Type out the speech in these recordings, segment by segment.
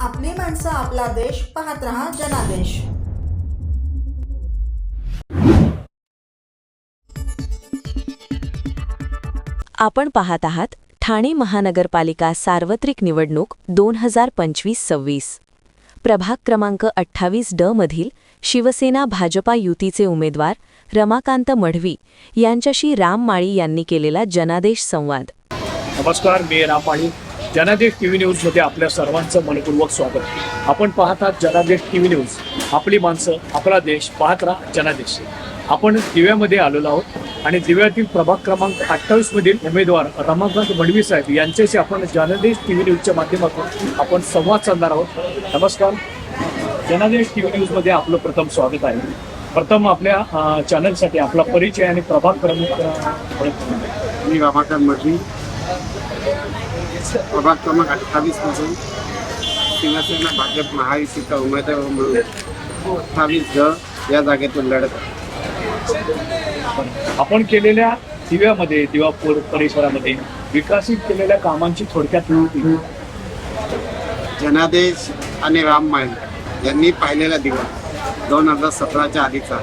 आपली माणसं, आपला देश. पाहत रहा जनादेश. आपण पाहत आहात ठाणे महानगरपालिका सार्वत्रिक निवडणूक 2025-26. प्रभाग क्रमांक 28 ड मधील शिवसेना भाजपा युतीचे उमेदवार रमाकांत मढवी यांच्याशी राम माळी यांनी केलेला जनादेश संवाद. नमस्कार, मी राम माळी. जनादेश टीव्ही न्यूजमध्ये आपल्या सर्वांचं मनपूर्वक स्वागत. आपण पाहत आहात जनादेश टीव्ही न्यूज. आपली माणसं, आपला देश. पाहत राहा जनादेश. आपण दिव्यामध्ये आलेलो आहोत आणि दिव्यातील प्रभाग क्रमांक 28 मधील उमेदवार रमाकांत मढवी साहेब यांच्याशी आपण जनादेश टीव्ही न्यूजच्या माध्यमातून आपण संवाद साधणार आहोत. नमस्कार, जनादेश टीव्ही न्यूजमध्ये आपलं प्रथम स्वागत आहे. प्रथम आपल्या चॅनलसाठी आपला परिचय आणि प्रभाग क्रमांक. मी रमाकांत मढवी, प्रभाग क्रमांक 28 मधून शिवसेना भाजप महायुतीचा उमेदवार म्हणून 28 ड या जागेतून लढत आहे. आपण केलेल्या दिव्यामध्ये, दिवापूर परिसरामध्ये विकसित केलेल्या कामांची थोडक्यात माहिती. जनादेश आणि राम माळी यांनी पाहिलेला दिवा 2017च्या आधीचा,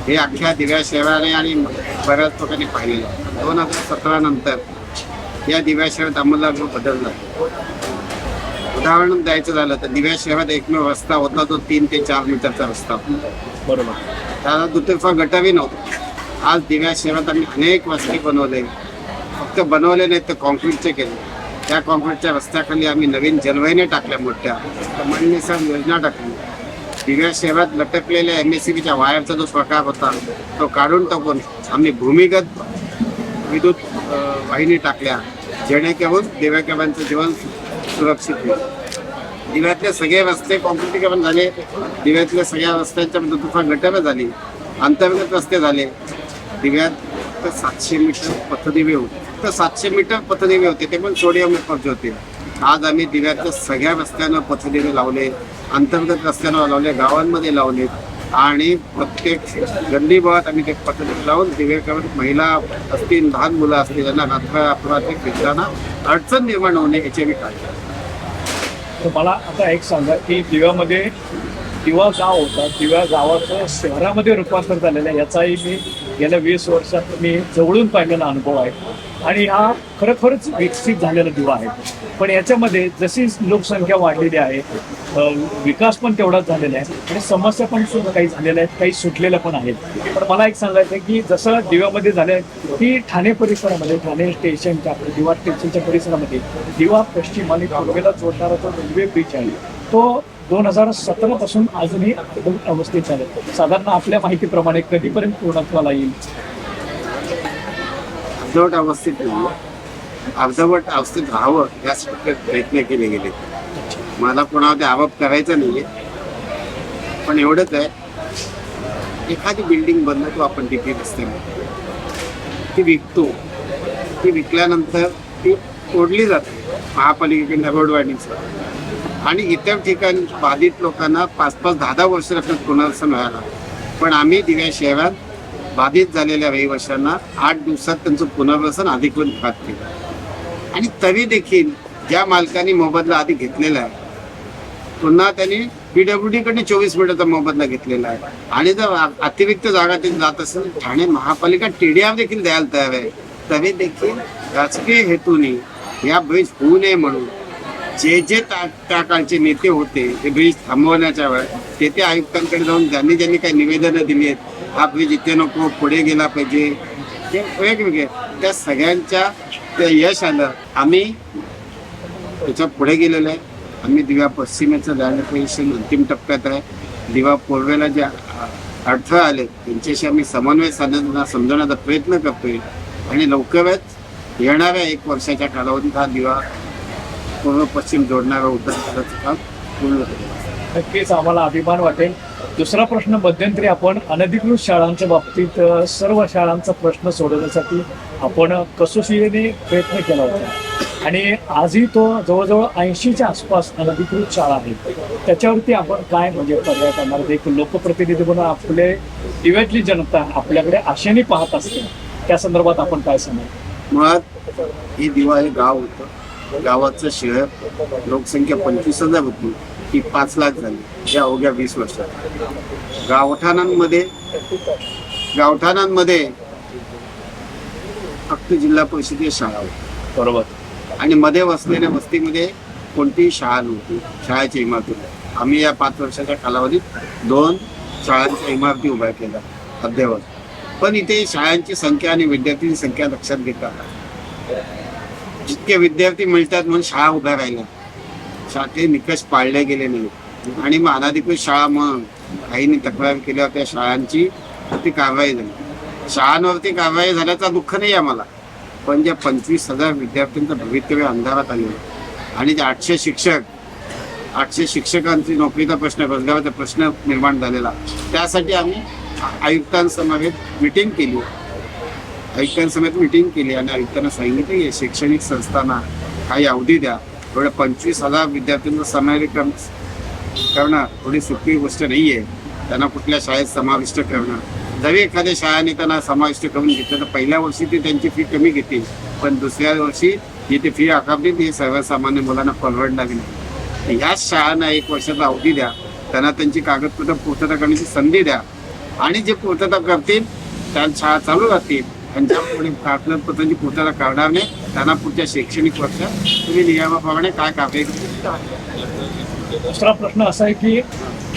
हे अख्ख्या दिव्या शहराने आणि बऱ्याच लोकांनी पाहिलेलं. 2017 नंतर या दिव्या शहरात आमूलाग्र बदलला. उदाहरण द्यायचं झालं तर दिव्या शहरात एकमेव रस्ता होता तो 3 ते 4 मीटरचा रस्ता होता. बरोबर. त्याला दुतर्फा गटारही नव्हतं. आज दिव्या शहरात आम्ही अनेक रस्ते बनवले. फक्त बनवले नाहीत तर कॉन्क्रीटचे केले. त्या कॉन्क्रीटच्या रस्त्याखाली आम्ही नवीन जलवाहिन्या टाकल्या, मोठ्या मणीनिसार योजना टाकली. दिव्या शहरात लटकलेल्या MSCBच्या वायरचा जो प्रकार होता तो काढून टाकून आम्ही भूमिगत विद्युत वाहिनी टाकल्या, जेणेकरून दिव्याकरांचं जीवन सुरक्षित होईल. दिव्यातले सगळे रस्ते कॉन्क्रीटीकरण झाले. दिव्यातल्या सगळ्या रस्त्यांच्या दुतर्फा गटारं झाली, अंतर्गत रस्ते झाले. दिव्यात तर 700 मीटर पथदिवे होते. तर 700 मीटर पथदिवे होते, ते पण सोडियम वेफरचे होते. आज आम्ही दिव्यातल्या सगळ्या रस्त्यांवर पथदिवे लावले, अंतर्गत रस्त्यांवर लावले, गावांमध्ये लावले आणि प्रत्येक गल्लीबोळात आम्ही ते पथदिवे लावून दिवेकरण महिला असतील, लहान मुलं असतील, त्यांना रात्र अपरात्री फिरताना अडचण निर्माण होणे याचे मी काढले. तर मला आता एक सांगा की दिव्यामध्ये दिवा गाव होता, दिव्या गावाचं शहरामध्ये रूपांतर झालेलं आहे. याचाही मी गेल्या 20 वर्षात मी जवळून पाहिलेला अनुभव आहे आणि हा खरोखरच विकसित झालेला दिवा आहे. पण याच्यामध्ये जशी लोकसंख्या वाढलेली आहे, विकास पण तेवढाच झालेला आहे आणि समस्या पण काही झालेल्या आहेत, काही सुटलेल्या पण आहेत. पण मला एक सांगायचं आहे की जसं दिव्यामध्ये झालं की ठाणे परिसरामध्ये, ठाणे स्टेशनच्या, दिवा स्टेशनच्या परिसरामध्ये दिवा पश्चिम आणि पूर्वेला जोडणारा जो रेल्वे ब्रिज आहे तो 2017 पासून अजूनही अवस्थेत आहे. साधारण आपल्या माहितीप्रमाणे कधीपर्यंत पूर्णत्वाला येईल? अर्धवट अवस्थेत नाही, अर्धवट अवस्थेत राहावं यासाठी प्रयत्न केले गेले. मला कोणावर आरोप करायचा नाहीये, पण एवढंच आहे, एखादी बिल्डिंग बनवतो आपण DP रस्त्यामध्ये, ती विकतो. ती विकल्यानंतर ती तोडली जाते महापालिकेकडे रोडवाढीचं आणि इतर ठिकाणी बाधित लोकांना 5-5, 10-10 वर्ष लागतात पुनर्वसन व्हायला. पण आम्ही दिव्या शहरात बाधित झालेल्या रहिवाशांना 8 दिवसात त्यांचं पुनर्वसन अधिकृत केलं. आणि तरी देखील ज्या मालकांनी मोबदला आधी घेतलेला आहे, पुन्हा त्यांनी PWD कडे 24 मीटरचा मोबदला घेतलेला आहे. आणि जर अतिरिक्त जागा त्यांनी जात असेल, ठाणे महापालिका TDR देखील द्यायला तयार आहे. तरी देखील राजकीय हेतूने या ब्रिज होऊ नये म्हणून जे त्या काळचे नेते होते ते ब्रिज थांबवण्याच्या वेळ तेथे आयुक्तांकडे जाऊन ज्यांनी ज्यांनी काही निवेदनं दिली आहेत, हा ब्रिज इथे नको, पुढे गेला पाहिजे, ते वेगवेगळे, त्या सगळ्यांच्या ते यश आलं. आम्ही त्याच्या पुढे गेलेलं आहे. आम्ही दिव्या पश्चिमेचं लँड अंतिम टप्प्यात आहे. दिवा पूर्वेला जे अडथळे आले त्यांच्याशी आम्ही समन्वय साधण्याचा, समजवण्याचा प्रयत्न करतोय आणि लवकरच येणाऱ्या 1 वर्षाच्या कालावधीत हा दिवा पूर्व पश्चिम जोडणारा उत्तर काम पूर्ण होईल. नक्कीच आम्हाला अभिमान वाटेल. दुसरा प्रश्न, मध्यंतरी आपण अनधिकृत शाळांच्या बाबतीत सर्व शाळांचा प्रश्न सोडवण्यासाठी आपण कसोशीने प्रयत्न केला होता आणि आजही तो जवळजवळ 80च्या आसपास अनधिकृत शाळा आहेत. त्याच्यावरती आपण काय म्हणजे पर्याय करणार? एक लोकप्रतिनिधी म्हणून आपले दिव्यातली जनता आपल्याकडे आशेने पाहत असते, त्या संदर्भात आपण काय सांगाल? मुळात हे दिवा हे गाव होतं. गावाचं शहर लोकसंख्या 25,000 होती, ती 5 लाख झाली या अवघ्या 20 वर्षात. गावठाणांमध्ये फक्त जिल्हा परिषदेच्या शाळा होत्या बरोबर. आणि मध्ये वसलेल्या वस्तीमध्ये कोणतीही शाळा नव्हती, शाळेच्या इमारती. आम्ही या 5 वर्षाच्या कालावधीत 2 शाळांच्या इमारती उभ्या केल्या अद्ययावत. पण इथे शाळांची संख्या आणि विद्यार्थ्यांची संख्या लक्षात घेता जितके विद्यार्थी मिळतात म्हणून शाळा उभ्या राहिल्या, शाळेचे निकष पाळले गेले नाहीत आणि मग अनाधिकृत शाळा मग काहींनी तक्रार केल्यावर त्या शाळांची ती कारवाई झाली. शाळांवरती कारवाई झाल्याचा दुःख नाही आम्हाला, पण ज्या 25,000 विद्यार्थ्यांचं भवितव्य अंधारात आलेलं आणि जे 800 शिक्षकांची नोकरीचा प्रश्न, रोजगाराचा प्रश्न निर्माण झालेला, त्यासाठी आम्ही आयुक्तांसमवेत मिटिंग केली आणि आयुक्तांना सांगितलं की शैक्षणिक संस्थांना काही अवधी द्या. एवढ्या 25,000 विद्यार्थ्यांचं समावेशन करणं थोडी सोपी गोष्ट नाही आहे. त्यांना कुठल्या शाळेत समाविष्ट करणं, जरी एखाद्या शाळेने त्यांना समाविष्ट करून घेतलं तर पहिल्या वर्षी ते त्यांची फी कमी घेतील, पण दुसऱ्या वर्षी जिथे फी आकारली ती सर्वसामान्य मुलांना परवडणारी नाही. ह्याच शाळांना 1 वर्षाचा अवधी द्या, त्यांना त्यांची कागदपत्र पूर्तता करण्याची संधी द्या आणि जे पूर्तता करतील त्या शाळा चालू राहतील. त्यांच्या पुढे कागदपत्रांची पूर्तता करणार नाही, त्यांना पुढच्या शैक्षणिक वर्षात तुम्ही नियमाप्रमाणे काय कारवाई करतील. दुसरा प्रश्न असा आहे की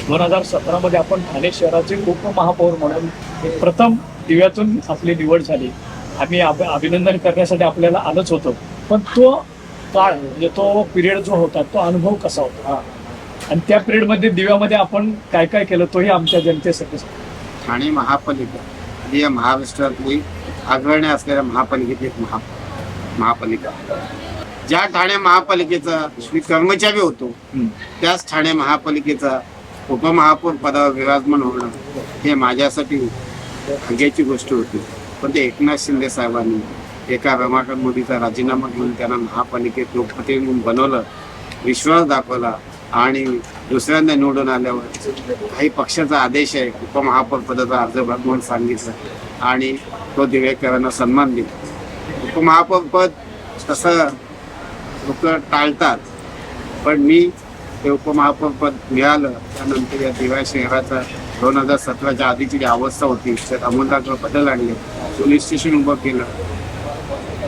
2017 मध्ये आपण ठाणे शहराचे उपमहापौर म्हणून प्रथम दिव्यातून आपली निवड झाली. आम्ही अभिनंदन करण्यासाठी आपल्याला आलोच होतो, पण तो काळ म्हणजे तो पिरियड जो होता तो अनुभव कसा होता आणि त्या पिरियडमध्ये दिव्यामध्ये आपण काय काय केलं तोही आमच्या जनतेसाठी. ठाणे महापालिका ही या महाराष्ट्रातली अग्रण्य असलेल्या महापालिकेची एक महापालिका. ज्या ठाणे महापालिकेचा मी कर्मचारी होतो त्याच ठाणे महापालिकेचा उपमहापौर पदावर विराजमान होणं हे माझ्यासाठी भाग्याची गोष्ट होती. पण ते एकनाथ शिंदे साहेबांनी एका रमाकांत मोदीचा राजीनामा घेऊन त्यांना महापालिकेत लोकप्रतिनिधी म्हणून बनवलं, विश्वास दाखवला आणि दुसऱ्यांदा निवडून आल्यावर काही पक्षाचा आदेश आहे उपमहापौर पदाचा अर्ज भर म्हणून सांगितलं आणि तो दिवेकरांना सन्मान दिला. उपमहापौर पद तसं लोक टाळतात, पण मी ते उपमहापौर पद मिळालं. त्यानंतर या दिवा शहराचा 2017च्या आधीची जी अवस्था होती त्यात अमोलदार बदल आणले, पोलीस स्टेशन उभं केलं,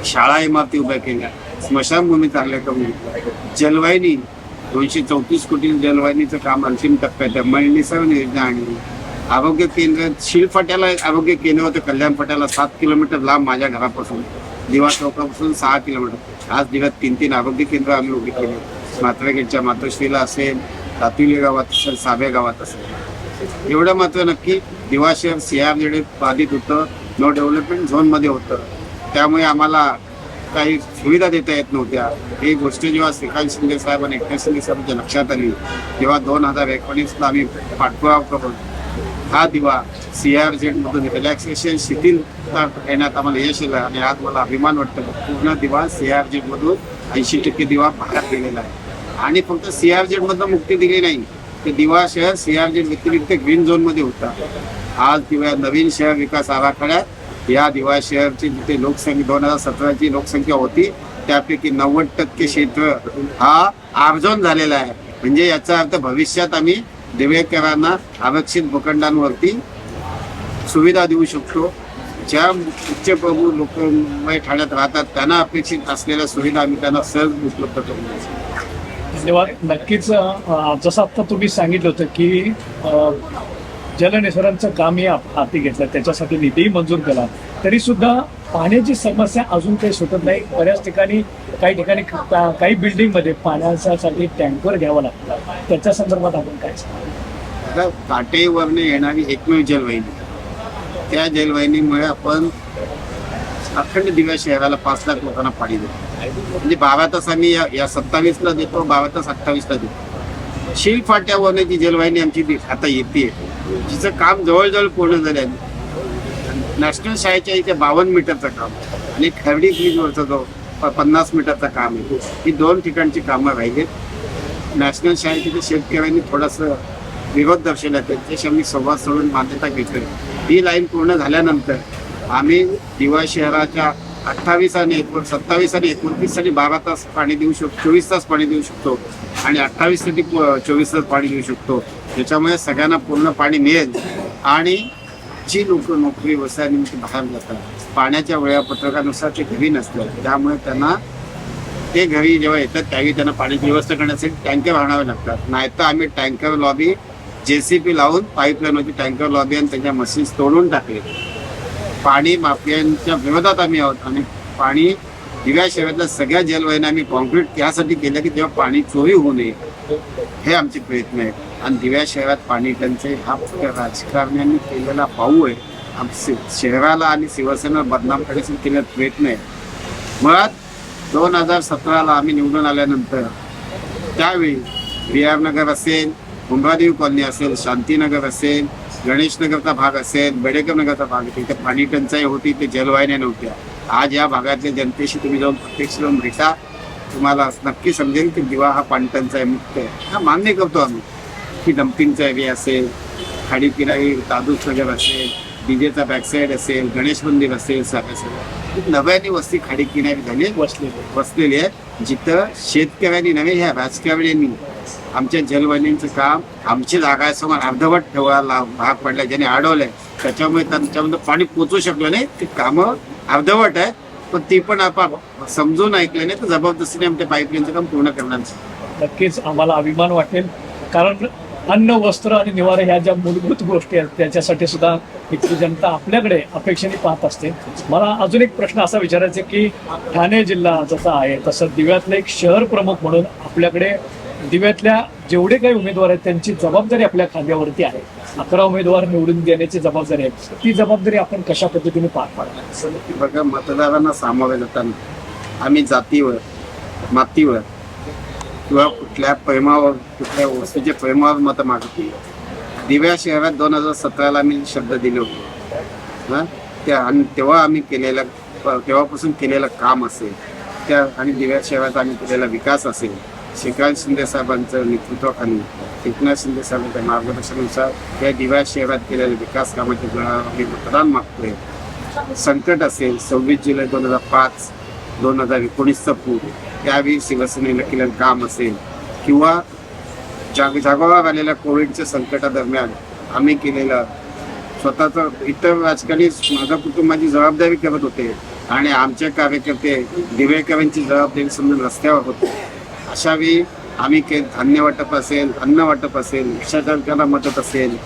शाळा इमारती उभ्या केल्या, स्मशानभूमी चांगल्या करून घेतल्या, जलवाहिनी 234 कोटी जलवाहिनीचं काम अंतिम टप्प्यात आहे, मळणीसरण योजना आणली, आरोग्य केंद्र शिलफाट्याला आरोग्य केंद्र होतं कल्याण फाट्याला 7 किलोमीटर लांब माझ्या घरापासून, दिवा चौकापासून 6 किलोमीटर. आज दिव्यात 3 आरोग्य केंद्र आम्ही उभी केली. मात्रगेटच्या मातोश्रीला असेल, तातुली गावात असेल, साबे गावात असेल. एवढं मात्र नक्की दिवा शहर CRZ बाधित होतं, नो डेव्हलपमेंट झोनमध्ये होतं, त्यामुळे आम्हाला काही सुविधा देता येत नव्हत्या. ही गोष्ट जेव्हा श्रीकांत शिंदे साहेब आणि एकनाथ शिंदे साहेबांच्या लक्षात आली तेव्हा 2019ला आम्ही पाठपुरावा करून हा दिवा CRZ मधून रिलॅक्सेशन शिथिल येण्यात आम्हाला यश आलं आणि आज मला अभिमान वाटतो पूर्ण दिवा CRZ मधून 80% दिवा बाहेर गेलेला आहे. आणि फक्त CRZ मधून मुक्ती दिली नाही, ते दिवा शहर CRZ व्यतिरिक्त ग्रीन झोन मध्ये होता. आज दिवा नवीन शहर विकास आराखड्यात या दिवा शहरची जिथे लोकसंख्या 2017ची लोकसंख्या होती त्यापैकी 90% क्षेत्र हा आरझोन झालेला आहे. म्हणजे याचा अर्थ भविष्यात आम्ही दिवेकरांना आरक्षित भूखंडांवरती सुविधा देऊ शकतो. ज्या उच्चप्रभू लोक मुंबई ठाण्यात राहतात त्यांना अपेक्षित असलेल्या सुविधा आम्ही त्यांना सहज उपलब्ध करून देऊ. धन्यवाद. नक्कीच जसं आता तुम्ही सांगितलं होतं की जलनिसरणचं कामही हाती घेतलं, त्याच्यासाठी निधीही मंजूर केला, तरी सुद्धा पाण्याची समस्या अजून काही सुटत नाही. बऱ्याच ठिकाणी काही ठिकाणी काही बिल्डिंगमध्ये पाण्यासाठी टँकर घ्यावं लागतं. त्याच्या संदर्भात आपण काय सांगा? काटेवरने येणारी एकमेव जलवाहिनी, त्या जलवाहिनीमुळे आपण अखंड दिव्या शहराला 5 लाख लोकांना पाणी देतो. म्हणजे 12 तास आम्ही या 27ला देतो, 12 तास 28ला देतो. शिलफाट्यावरने जी जलवाहिनी आमची आता येते जिचं काम जवळजवळ पूर्ण झालं आहे. नॅशनल शाळेच्या इथे 52 मीटरचं काम आणि खर्डी ब्रिजवरचा जो 50 मीटरचं काम आहे, ही 2 ठिकाणची कामं राहिलीत. नॅशनल शाळेच्या शेतकऱ्यांनी थोडंसं विरोध दर्शवला, त्यांच्याशी आम्ही संवाद सोडून मान्यता घेतोय. ही लाईन पूर्ण झाल्यानंतर आम्ही दिवा शहराच्या 28 आणि 27 आणि 29 साठी 12 तास पाणी देऊ शकतो, 24 तास पाणी देऊ शकतो आणि 28 साठी 24 तास पाणी देऊ शकतो. त्याच्यामुळे सगळ्यांना पूर्ण पाणी मिळेल. आणि जी लोक नोकरी व्यवसायानिमित्त बाहेर जातात पाण्याच्या वेळापत्रकानुसार ते घरी नसतात, त्यामुळे त्यांना ते घरी जेव्हा येतात त्यावेळी त्यांना पाण्याची व्यवस्था करण्यासाठी टँकर आणावे लागतात. नाहीतर आम्ही टँकर लॉबी JCP लावून पाईपलाईनवरची टँकर लॉबी आणि त्यांच्या मशीन्स तोडून टाकले. पाणी माफियांच्या विरोधात आम्ही आहोत आणि पाणी दिव्या शहरातल्या सगळ्या जलवाहिन्या आम्ही कॉन्क्रीट त्यासाठी केलं की तेव्हा पाणी चोरी होऊ नये, हे आमचे प्रयत्न आहेत. आणि दिव्या शहरात पाणी टंचाई हा फक्त राजकारण्यांनी केलेला पाऊल आहे. शहराला आणि शिवसेना बदनाम करण्यासाठी केलेला प्रयत्न आहे. मुळात 2017ला आम्ही निवडून आल्यानंतर त्यावेळी BR नगर असेल, कुंभादेवी कॉलनी असेल, शांतीनगर असेल, गणेशनगरचा भाग असेल, बेडेकर नगरचा भाग असेल, तिथे पाणी टंचाई होती, ते जलवाहिन्या नव्हत्या. आज या भागातल्या जनतेशी तुम्ही जाऊन प्रत्यक्ष जाऊन भेटा, तुम्हाला नक्की समजेल की दिवा हा पाणी टंचाई मुक्त आहे. हा मान्य करतो आम्ही की डम्पिंगचा एरिया असेल, खाडीकिनारी दादूस नगर असेल, डीजेचा बॅकसाईड असेल, गणेश मंदिर असेल, सगळं नव्याने वस्ती खाडीकिनारी झाली वसलेली आहे, जिथं शेतकऱ्यांनी नव्हे ह्या राजकारण्यांनी आमच्या जलवाहिन्यांचं काम आमची जागासमोर अर्धवट ठेवायला भाग पडला, ज्याने अडवलंय. त्याच्यामुळे त्यांच्यामध्ये पाणी पोचू शकलं नाही. ती कामं अर्धवट आहे, पण ती पण आपण समजून ऐकलं नाही तर जबरदस्तीने आमच्या पाईपलाईनचं काम पूर्ण करणार. नक्कीच आम्हाला अभिमान वाटेल, कारण अन्न, वस्त्र आणि निवारा ह्या ज्या मूलभूत गोष्टी आहेत त्याच्यासाठी सुद्धा इथली जनता आपल्याकडे अपेक्षेने पाहत असते. मला अजून एक प्रश्न असा विचारायचा की ठाणे जिल्हा जसा आहे तसं दिव्यातलं एक शहर प्रमुख म्हणून आपल्याकडे दिव्यातल्या जेवढे काही उमेदवार आहेत त्यांची जबाबदारी आपल्या खांद्यावरती आहे. 11 उमेदवार निवडून देण्याची जबाबदारी आहे. ती जबाबदारी आपण कशा पद्धतीने पार पाडणार? बघा, मतदारांना सामावे जाताना आम्ही जातीवर, मातीवर किंवा कुठल्या प्रेमावर, कुठल्या वस्तूच्या प्रेमावर मतं मागतो. दिव्या शहरात 2017ला आम्ही शब्द दिले होते त्या, आणि तेव्हा आम्ही तेव्हापासून केलेलं काम असेल त्या, आणि दिव्या शहरात आम्ही केलेला विकास असेल, श्रीकांत शिंदे साहेबांचं नेतृत्वाखाली, एकनाथ शिंदे साहेबांच्या मार्गदर्शनानुसार या दिव्या शहरात केलेल्या विकास कामाच्या जोरावर आम्ही मतदान मागतोय. संकट असेल, 26 जुलै 2005, 2019चा पूर, त्यावेळी शिवसेनेला केलेलं काम असेल, किंवा जागोजाग आलेल्या कोविडच्या संकटादरम्यान आम्ही केलेलं स्वतःचं, इतर राजकारणी माझ्या कुटुंबाची जबाबदारी करत होते आणि आमचे कार्यकर्ते दिवेकरांची जबाबदारी समजून रस्त्यावर होते. अशा वेळी आम्ही धान्य वाटप असेल, अन्न वाटप असेल, भिक्षाटनाला मदत असेल,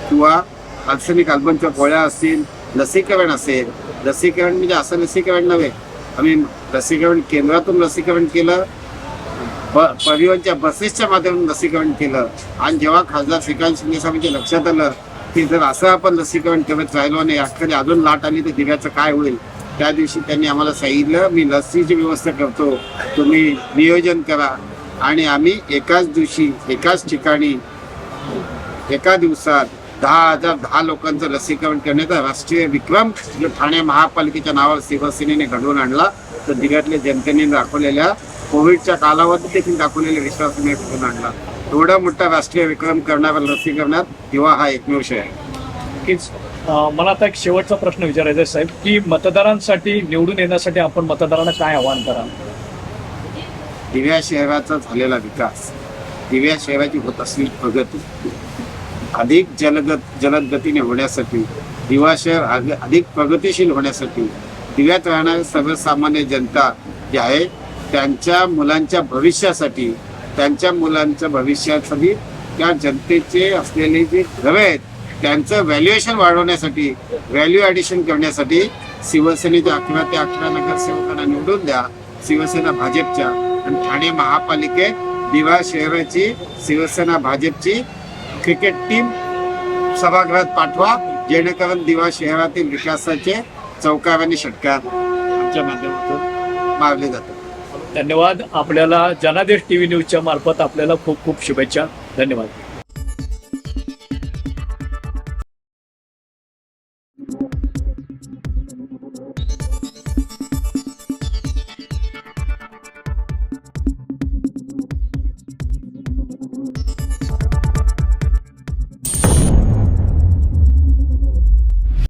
किंवा आर्सेनिक अल्बमच्या गोळ्या असतील, लसीकरण असेल. लसीकरण म्हणजे असं लसीकरण नव्हे, आम्ही लसीकरण केंद्रातून लसीकरण केलं, परिवहनच्या बसेसच्या माध्यमातून लसीकरण केलं. आणि जेव्हा खासदार श्रीकांत शिंदे साहेबांच्या लक्षात आलं की जर असं आपण लसीकरण करत राहिलो आणि याकडे अजून लाट आली तर दिव्याचं काय होईल, त्या दिवशी त्यांनी आम्हाला सांगितलं, मी लसीची व्यवस्था करतो, तुम्ही नियोजन करा. आणि आम्ही एकाच दिवशी, एकाच ठिकाणी, एका दिवसात 10,010 लोकांचं लसीकरण करण्याचा राष्ट्रीय विक्रम ठाणे महापालिकेच्या नावावर शिवसेनेने घडवून आणला. तर दिव्यातल्या जनतेने दाखवलेल्या कोविडच्या कालावधीत देखील दाखवलेल्या विश्वासाने घडवून आणला. एवढा मोठा राष्ट्रीय विक्रम करणारा लसीकरणात दिवा हा एकमेव शहर आहे. नक्कीच. मला आता एक शेवटचा प्रश्न विचारायचा आहे साहेब, की मतदारांसाठी निवडून येण्यासाठी आपण मतदारांना काय आवाहन कराल? दिव्या शहराचा झालेला विकास, दिव्या शहराची होत असलेली प्रगती अधिक जलद गतीने होण्यासाठी, दिवा शहर अधिक प्रगतिशील होण्यासाठी, दिव्यात राहणारी सर्वसामान्य जनता जी आहे त्यांच्या मुलांच्या भविष्यासाठी, त्यांच्या मुलांच्या भविष्यासाठी, त्या जनतेचे असलेले जे घरं आहेत त्यांचं व्हॅल्युएशन वाढवण्यासाठी, व्हॅल्यू ॲडिशन करण्यासाठी शिवसेनेच्या 11 ते 18 नगरसेवकांना निवडून द्या, शिवसेना भाजपच्या. आणि ठाणे महापालिकेत दिवा शहराची शिवसेना भाजपची क्रिकेट टीम सभागृहात पाठवा, जेणेकरून दिवा शहरातील विकासाचे चौकार आणि षटकार आमच्या माध्यमातून मारले जातात. धन्यवाद. आपल्याला जनादेश TV न्यूजच्या मार्फत आपल्याला खूप खूप शुभेच्छा. धन्यवाद.